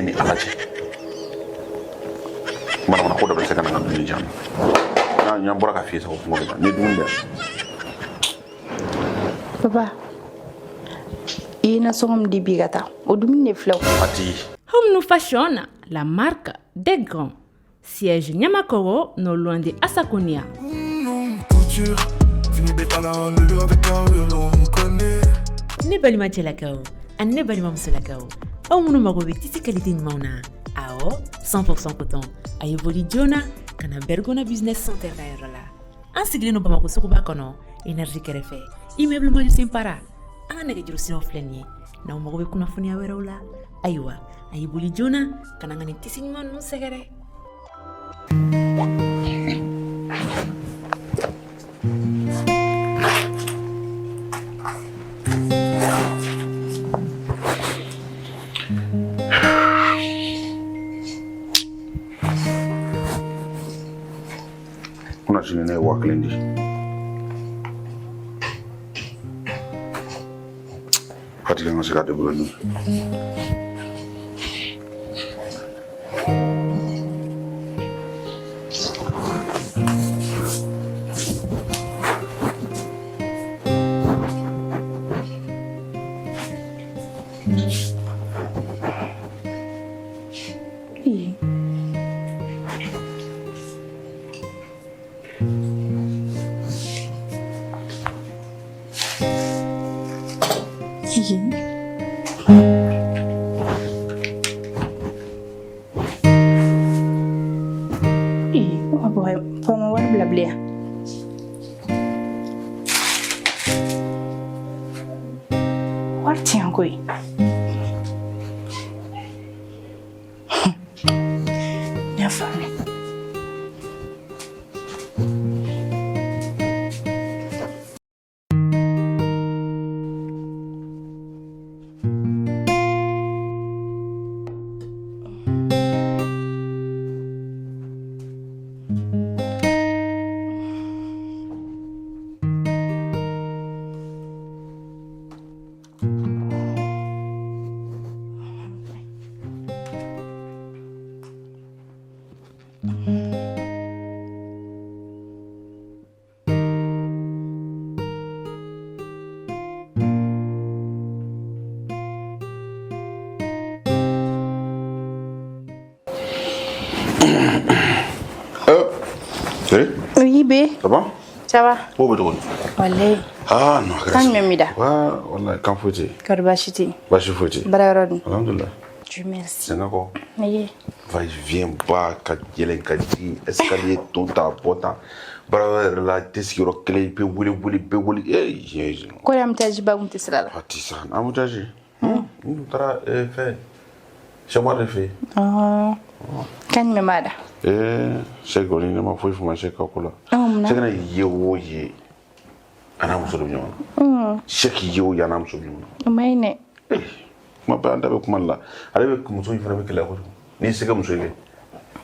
ni alaji mana ko da ba saka nan dun jam na nya bora ka fi sa ko mo ba ne dun da papa ina songom di bigata o dum ne flaw Fati Home New Fashion, la marque des grands. Siège Nyamakoro, non loin de Asakonia. Ne balima chelakao, an ne balima musolakao. Au munu magobe titi qualité mauna. Ao 100% coton. Ayo voli jona kana bergona business center la. An sigile no bamako sukuba kono énergie kerefe. Immeuble mo simpara. An nege juru sino flenye. Na magobe kuna funia werawla. Aywa, ayi boli jona kana ngani tisi nyman no segere. kuna shine ne wa klendi Fati kan se ka de bolo ni Oui, bé. Ça va? Ça va? Où est-ce que Wallahi. Ah non, grâce. Kan memida. Ouais, voilà, quand faut-il? Karbashiti. Bashi faut-il? Bararon. Alhamdulillah. Dieu merci. C'est d'accord. Oui. Va, viens bas, quand il est kadi, escalier ton ta porta. Bararon la tesiro clé, pe wuli. Eh, Ko yam taji ba gunti sala. Fatisa, amutaji. Tara fait. C'est moi le fait. Ah. Kan memada. C'est que ni ma foi fuma c'est kakula. C'est que na yewo ye. Ana muso bi nyona. Sheki yewo ya na muso bi nyona. Maine. Ma ba ndabe kuma la. Ale be muso yifana be kala ko. Ni sega muso ile.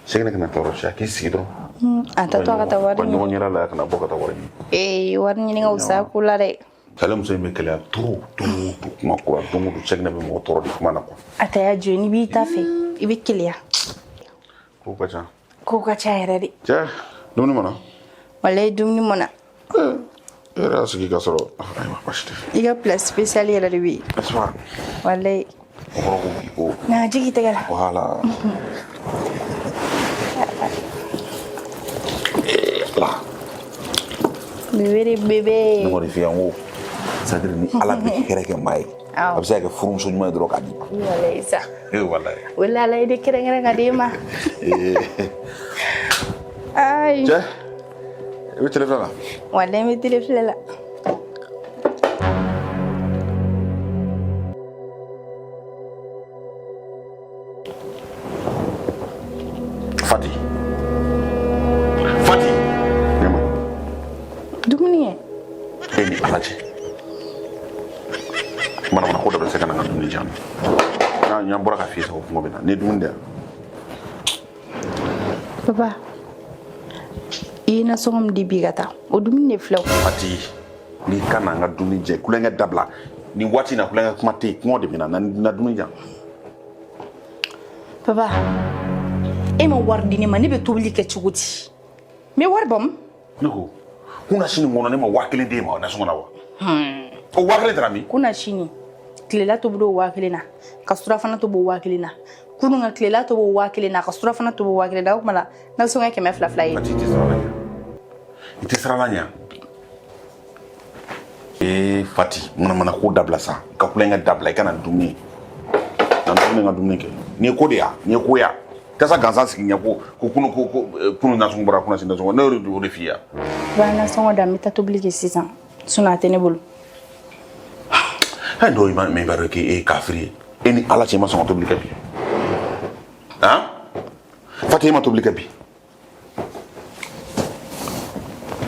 Sega na toro sha ki sidro. Ata to ata wari. Ba nyonyira la kana boka ta wari. Wari ni nga usa kula re. Kala muso be kala tu kuma ko to mu sega na be mo toro di kuma na ko. Ata ya joni bi ta fe. Ibi kilia. Ko ka cha yarari. Ja, dumuni mana? Wallahi dumuni mana. Era sigi ka soro. Aywa, bashite. Iga place spécial yarari bi. Asma. Wallahi. Oh. Na jigi tegala. Voilà. Là. Bébé. Nous on fait en haut. Ça veut dire ala bi kere ke mai. Abisa ke furum so nyuma dro kadi. Wallahi sa. Wallahi. Wallahi de kere ngere kadima. Ay. Ja. Ebe téléphone là. Wallahi mi téléphone là. Fati. Nema. Dumuni. Ni alaji. Mana ko da ba saka nan dun jam. Na nya bora ka fi sa ko mo bina. Ne dun da. Papa. Ina songom di bigata o dum ne flaw Fati ni kana nga duni je kulenga dabla ni wati na kulenga kuma te ko de bina na duni jam Papa, e ma wari di ne ma ne bɛ tobili kɛ cogo di? Me wari bom? Ne ko kuna sini ngona ne ma wa kelen de ma na sɔngɔ na wa. O wa kelen tara mi? Kuna sini tilela tobi do wa kelen na ka surafana tobi wa kelen na. Kunu nga tilela tobi wa kelen na ka surafana tobi wa kelen na o kuma na sɔngɔ kɛmɛ fila fila ye. Fati tɛ sara la ɲa. I tɛ sara la ɲa. Fati mana ko dabila sa ka kulenga dabila I kana dumuni. Na dumuni nga dumuni kɛ. Ni ko de ya, ni ko ya. Kasa gansan sigi ɲɛ ko kunu na sɔngɔ bɔra kuna sini na sɔngɔ ne yɛrɛ o de f'i ya. Ba na sɔngɔ da mi ta tobili kɛ sisan. Sinon a tɛ ne bolo. Hey, do ima me baro ke kafiri. Eni ala cɛ ma sɔn ka tobili kɛ bi. Han? Fati ma tobili kɛ bi.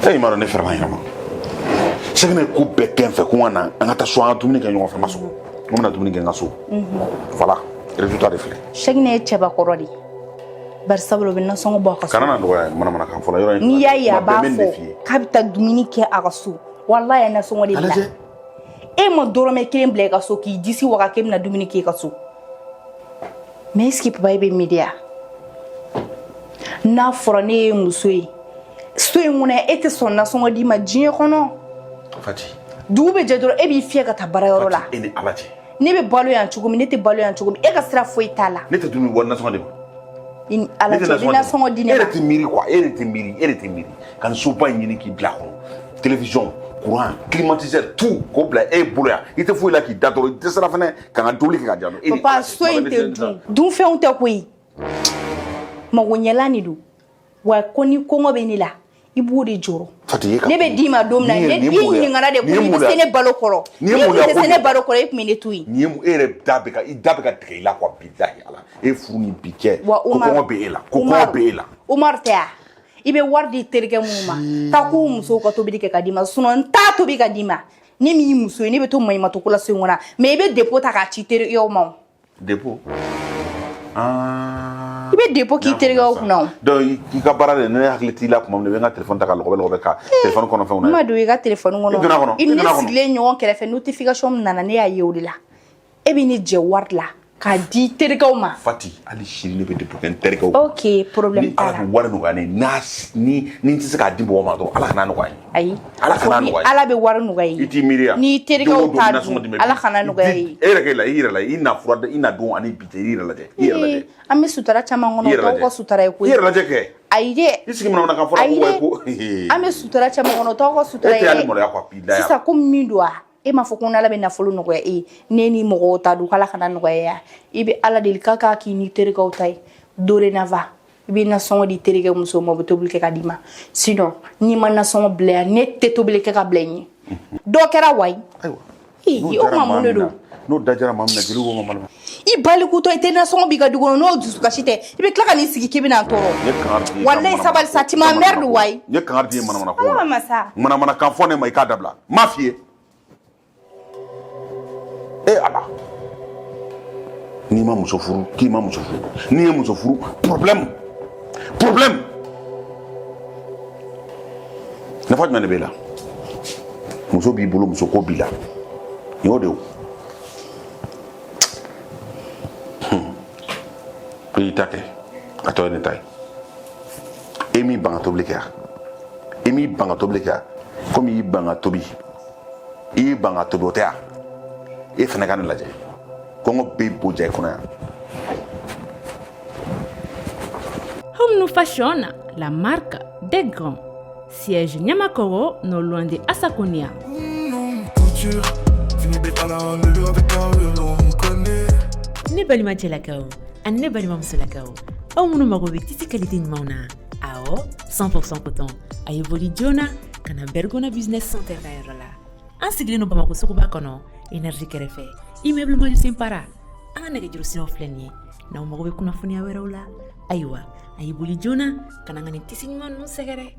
Hey, ma ne fɛrɛ ma yɛrɛ ma. Sɛgɛnɛ ko bɛɛ kɛ n fɛ ko n ka na an ka taa so an ka dumuni kɛ ɲɔgɔn fɛ n ka so. N bɛna dumuni kɛ n ka so. Voilà. Résultat de filɛ. Sɛgɛnɛ ye cɛbakɔrɔ de. Bari sabula o bɛ nasɔngɔ bɔ a ka so. Kana na dɔgɔya mana kan fɔlɔ yɔrɔ in. N'i y'a ye a b'a fɔ k'a bɛ taa dumuni kɛ a ka so. Wallahi a nasɔngɔ de bila. E ma dɔrɔmɛ kelen bila I ka so k'i disi waga k'e bɛna dumuni kɛ I ka so. Mais est-ce que papa bɛ m'aider a? N'a fɔra ne ye muso ye so in kɔnɔ e tɛ sɔn nasɔngɔ d'i ma diɲɛ kɔnɔ. Fati. Dugu bɛ jɛ dɔrɔn e b'i fiyɛ ka taa baarayɔrɔ la. E ni ala cɛ. Ne bɛ balo yan cogo min ne tɛ balo yan cogo min e ka sira foyi t'a la. Ne tɛ dumuni wari nasɔngɔ de ma. Ala cɛ i nasɔngɔ di ne ma. E tɛ miiri quoi e tɛ miiri ka nin soba in ɲini k'i bila a kɔnɔ télévision courant climatiseur tout ko bila e bolo yan I tɛ foyi la k'i da dɔrɔn I tɛ sira fɛnɛ ka n ka tobili kɛ ka di yan. Papa so in tɛ dunfɛnw tɛ koyi magoɲɛlan de don wa ko ni kɔngɔ bɛ ne la I b'o de jɔrɔ. Ne bɛ d'i ma don min na I ɲininkara de ko I bɛ se ne balo kɔrɔ ni I tɛ se ne balo kɔrɔ I tun bɛ ne to yen. Ni e yɛrɛ da bɛ ka tigɛ I la quoi bilahi ala e furu ni bi cɛ ko kɔngɔ bɛ e la ko kɔngɔ bɛ e la. Umar tɛ wa I bɛ wari di terikɛ minnu ma taa k'u musow ka tobili kɛ ka d'i ma sinon n t'a tobi ka d'i ma ne min y'i muso ye ne bɛ to maɲumatɔ ko la so in kɔnɔ mais I bɛ dépôt ta k'a ci terikɛw ma. Dépôt. I bɛ dépôt k'i terikɛw kunna. Donc I ka baara de ne hakili t'i la tuma min na I bɛ n ka téléphone ta ka lɔgɔbɛ ka téléphone kɔnɔ fɛnw na. Ma don I ka téléphone kɔnɔ. I ne sigilen ɲɔgɔn kɛrɛfɛ notification min nana ne y'a ye o de la e bɛ ne jɛ wari la k'a di terikɛw ma. Fati hali sini ne bɛ dépôt kɛ n terikɛw. Ok problème t'a la. Ni ala bɛ wari nɔgɔya ne ye ni n tɛ se k'a di mɔgɔ ma dɔrɔn ala kana nɔgɔya n ye. Ayi ala kana nɔgɔya n ye. Ala bɛ wari nɔgɔya I ye. I t'i miiri ya. Ni terikɛw t'a dun ala kana nɔgɔya I ye. E yɛrɛ kɛ la I yɛrɛ la I na fura I na don ani bi cɛ I yɛrɛ lajɛ I yɛrɛ lajɛ. An bɛ sutura caman kɔnɔ tɔw ka sutura ye koyi. I yɛrɛ lajɛ kɛ. Ayi dɛ. I sigi mana kan fɔra ko an bɛ sutura caman kɔnɔ tɔw ka sutura ye. E tɛ hali maloya quoi bilahi. Sisan komi min don wa e m'a fɔ ko n'ala bɛ nafolo nɔgɔya e ne ni mɔgɔw ta don k'ala kana nɔgɔya ya I bɛ ala deli k'a k'i ni terikɛw ta ye dorénavant I bɛ nasɔngɔ di terikɛ musow ma u bɛ tobili kɛ ka d'i ma sinon n'i ma nasɔngɔ bila yan ne tɛ tobili kɛ ka bila n ye dɔ kɛra wa ayiwa o ma mun de don n'o dajara maa min na jeliw ko ma malama I balikutɔ I tɛ nasɔngɔ b'i ka du kɔnɔ n'o dusukasi tɛ I bɛ tila ka n'i sigi k'i bɛna n tɔɔrɔ walayi sabali sa tu m'emmerdes wa n ye kangari di ye manamana ko la manamana kan fɔ ne ma I k'a dabila n m'a f'i ye. E ala n'i ma muso furu k'i ma muso furu n'i ye muso furu problème nafa jumɛn de b'e la muso b'i bolo muso ko b'i la nin y'o de o ko I ta kɛ a tɔ ye ne ta ye e m'i ban ka tobili kɛ e m'i ban ka tobili kɛ komi I y'i ban ka tobi I y'i ban ka tobi o tɛ ya e fana ka ne lajɛ kɔngɔ bɛ boja I kɔnɔ yan. Home Fashion, la marque des grands. Siège Nyamakoro, non loin de Asakonia. Ne balima cɛlakaw ani ne balima musolakaw aw minnu mago bɛ tisi qualité ɲumanw na awɔ 100% coton a ye boli joona ka na Bergona Business Center ka yɔrɔ la an sigilen don Bamako suguba kɔnɔ énergie kɛrɛfɛ immeuble Malusin Para an ka nɛgɛjuru siraw filɛ nin ye n'aw mago bɛ kunnafoniya wɛrɛw la ayiwa a ye boli joona ka na n ka nin tisi ɲuman ninnu sɛgɛrɛ